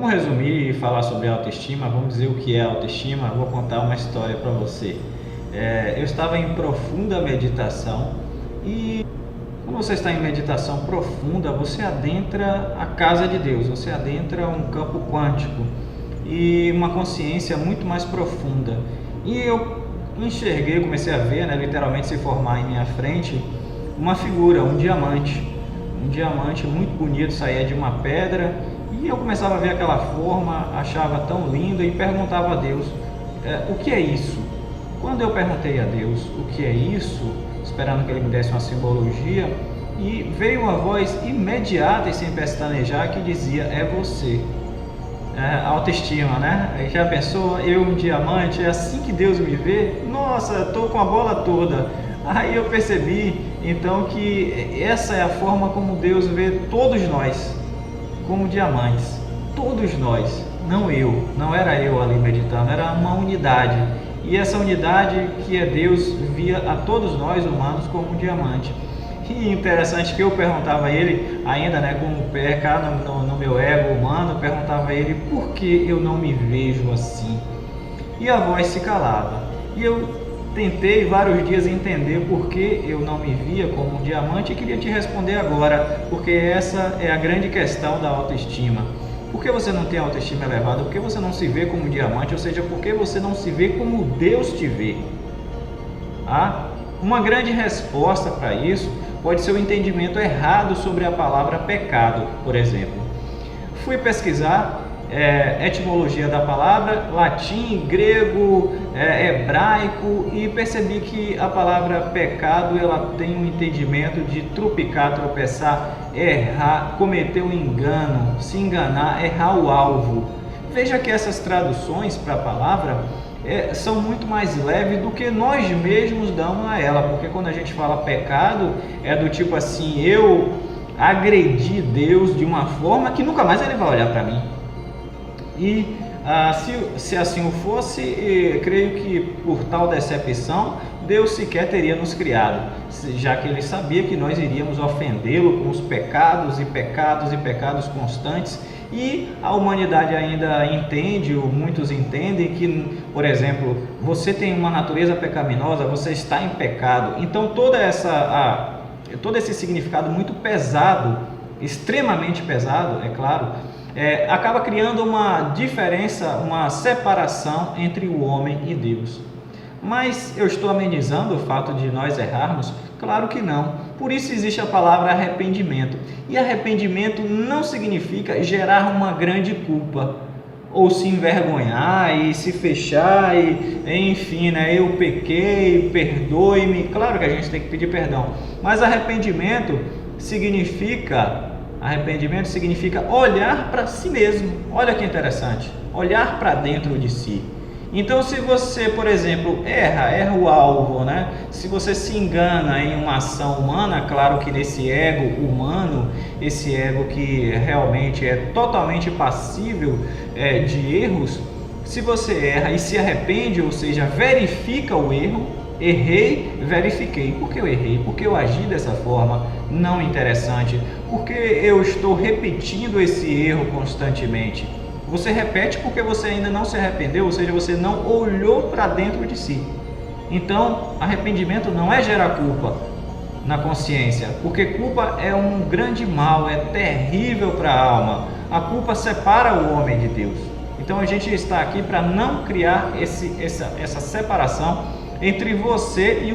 Vamos resumir e falar sobre autoestima. Vamos dizer o que é autoestima. Vou contar uma história para você. Eu estava em profunda meditação e quando você está em meditação profunda, você adentra a casa de Deus, você adentra um campo quântico e uma consciência muito mais profunda. E eu enxerguei, comecei a ver, literalmente se formar em minha frente, uma figura, um diamante muito bonito, saía de uma pedra, e eu começava a ver aquela forma, achava tão linda e perguntava a Deus, o que é isso? Quando eu perguntei a Deus o que é isso, esperando que Ele me desse uma simbologia, e veio uma voz imediata e sem pestanejar que dizia, é você. Autoestima, né? Aí já pensou, eu um diamante, é assim que Deus me vê? Nossa, estou com a bola toda. Aí eu percebi então que essa é a forma como Deus vê todos nós, como diamantes, todos nós, não era eu ali meditando, era uma unidade, e essa unidade que é Deus via a todos nós humanos como um diamante. E interessante que eu perguntava a ele, ainda com o pé cá no meu ego humano, perguntava a ele por que eu não me vejo assim, e a voz se calava, e eu tentei vários dias entender por que eu não me via como um diamante e queria te responder agora, porque essa é a grande questão da autoestima. Por que você não tem autoestima elevada? Por que você não se vê como um diamante? Ou seja, por que você não se vê como Deus te vê? Uma grande resposta para isso pode ser o entendimento errado sobre a palavra pecado, por exemplo. Fui pesquisar etimologia da palavra, latim, grego, hebraico, e percebi que a palavra pecado ela tem um entendimento de trupicar, tropeçar, errar, cometer um engano, se enganar, errar o alvo. Veja que essas traduções para a palavra são muito mais leves do que nós mesmos damos a ela, porque quando a gente fala pecado, é do tipo assim, eu agredi Deus de uma forma que nunca mais Ele vai olhar para mim. E se assim o fosse, creio que por tal decepção, Deus sequer teria nos criado, já que Ele sabia que nós iríamos ofendê-lo com os pecados e pecados e pecados constantes. E a humanidade ainda entende, ou muitos entendem que, por exemplo, você tem uma natureza pecaminosa, você está em pecado. Então todo esse significado muito pesado, extremamente pesado, é claro, acaba criando uma diferença, uma separação entre o homem e Deus. Mas eu estou amenizando o fato de nós errarmos? Claro que não. Por isso existe a palavra arrependimento. E arrependimento não significa gerar uma grande culpa, ou se envergonhar e se fechar e enfim, eu pequei, perdoe-me. Claro que a gente tem que pedir perdão, mas arrependimento significa olhar para si mesmo. Olha que interessante, olhar para dentro de si. Então, se você, por exemplo, erra o alvo, se você se engana em uma ação humana, claro que nesse ego humano, esse ego que realmente é totalmente passível de erros, se você erra e se arrepende, ou seja, verifica o erro, errei, verifiquei. Por que eu errei? Por que eu agi dessa forma não interessante? Por que eu estou repetindo esse erro constantemente? Você repete porque você ainda não se arrependeu, ou seja, você não olhou para dentro de si. Então, arrependimento não é gerar culpa na consciência, porque culpa é um grande mal, é terrível para a alma. A culpa separa o homem de Deus. Então, a gente está aqui para não criar essa separação entre você e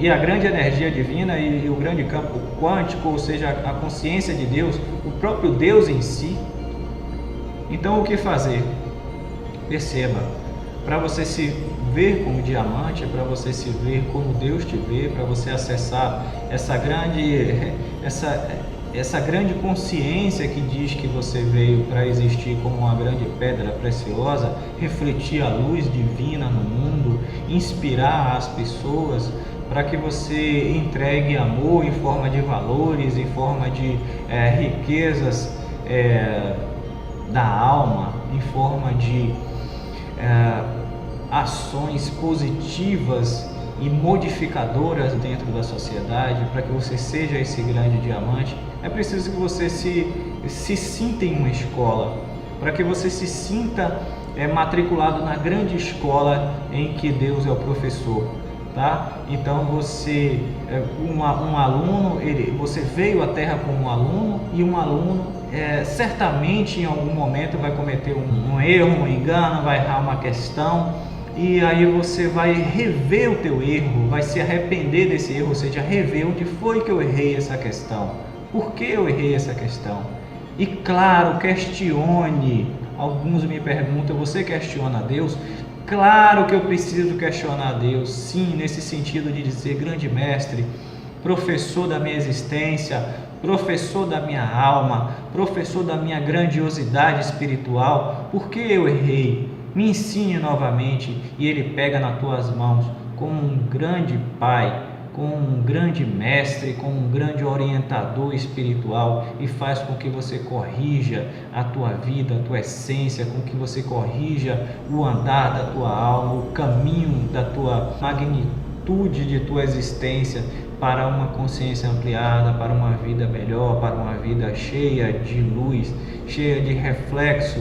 a grande energia divina e o grande campo quântico, ou seja, a consciência de Deus, o próprio Deus em si. Então, o que fazer? Perceba, para você se ver como diamante, para você se ver como Deus te vê, para você acessar essa grande consciência que diz que você veio para existir como uma grande pedra preciosa, refletir a luz divina no mundo, inspirar as pessoas, para que você entregue amor em forma de valores, em forma de riquezas da alma, em forma de ações positivas e modificadoras dentro da sociedade, para que você seja esse grande diamante. É preciso que você se se sinta em uma escola, para que você se sinta matriculado na grande escola em que Deus é o professor, tá? Então você, um aluno, você veio à Terra como um aluno, e um aluno certamente em algum momento vai cometer um erro, um engano, vai errar uma questão, e aí você vai rever o teu erro, vai se arrepender desse erro, ou seja, rever onde foi que eu errei essa questão, por que eu errei essa questão. E claro, questione. Alguns me perguntam, você questiona a Deus? Claro que eu preciso questionar a Deus, sim, nesse sentido de dizer, grande mestre, professor da minha existência, professor da minha alma, professor da minha grandiosidade espiritual, por que eu errei? Me ensine novamente. E ele pega nas tuas mãos como um grande pai, como um grande mestre, como um grande orientador espiritual, e faz com que você corrija a tua vida, a tua essência, com que você corrija o andar da tua alma, o caminho da tua magnitude de tua existência, para uma consciência ampliada, para uma vida melhor, para uma vida cheia de luz, cheia de reflexo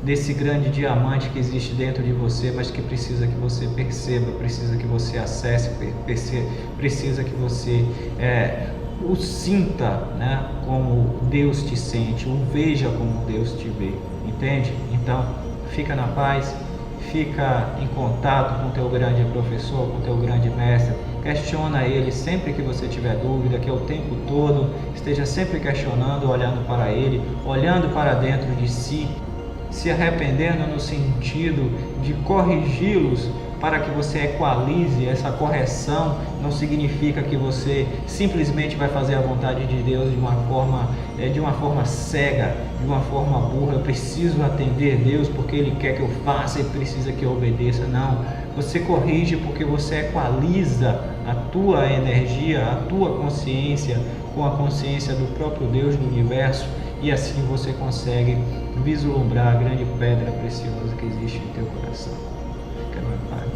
desse grande diamante que existe dentro de você, mas que precisa que você perceba, precisa que você acesse, precisa que você o sinta, né, como Deus te sente, o veja como Deus te vê, entende? Então, fica na paz, fica em contato com o teu grande professor, com o teu grande mestre, questiona ele sempre que você tiver dúvida, que é o tempo todo, esteja sempre questionando, olhando para ele, olhando para dentro de si, se arrependendo no sentido de corrigi-los, para que você equalize. Essa correção não significa que você simplesmente vai fazer a vontade de Deus de uma forma cega, de uma forma burra. Eu preciso atender Deus porque Ele quer que eu faça e precisa que eu obedeça. Não, você corrige porque você equaliza a tua energia, a tua consciência com a consciência do próprio Deus do universo, e assim você consegue vislumbrar a grande pedra preciosa que existe em teu coração. Fica na paz.